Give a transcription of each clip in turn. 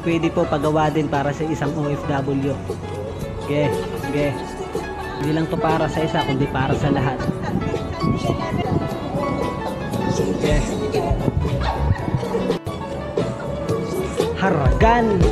pwede po pagawa din para sa isang OFW. Okay, okay. Hindi lang to para sa isa, kundi para sa lahat. Okay. Haragan.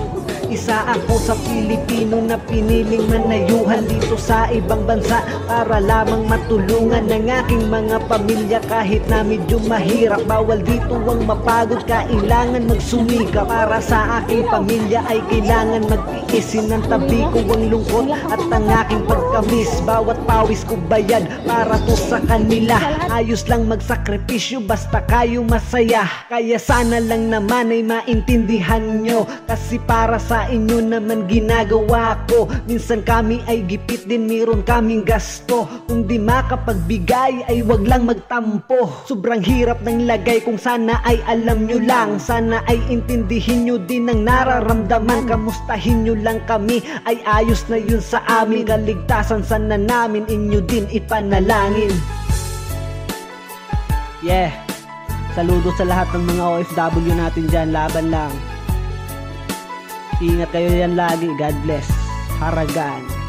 Isa ako sa Pilipino na piniling manayuhan dito sa ibang bansa para lamang matulungan ng aking mga pamilya kahit na medyo mahirap. Bawal dito ang mapagod, kailangan magsumika. Para sa aking pamilya ay kailangan magtiisin ng tabi ko ang lungkot at ang aking pagkamis. Bawat pawis ko bayad para to sa kanila. Ayos lang magsakripisyo basta kayo masaya. Kaya sana lang naman ay maintindihan nyo, kasi para sa inyo naman ginagawa ko. Minsan kami ay gipit din, meron kaming gasto. Kung di makapagbigay ay wag lang magtampo. Sobrang hirap ng lagay, kung sana ay alam nyo lang. Sana ay intindihin nyo din ang nararamdaman. Kamustahin nyo lang kami, ay ayos na yun sa amin. Kaligtasan sana namin inyo din ipanalangin. Yeah, saludo sa lahat ng mga OFW natin dyan. Laban lang. Ingat kayo yan lagi. God bless. Haragan.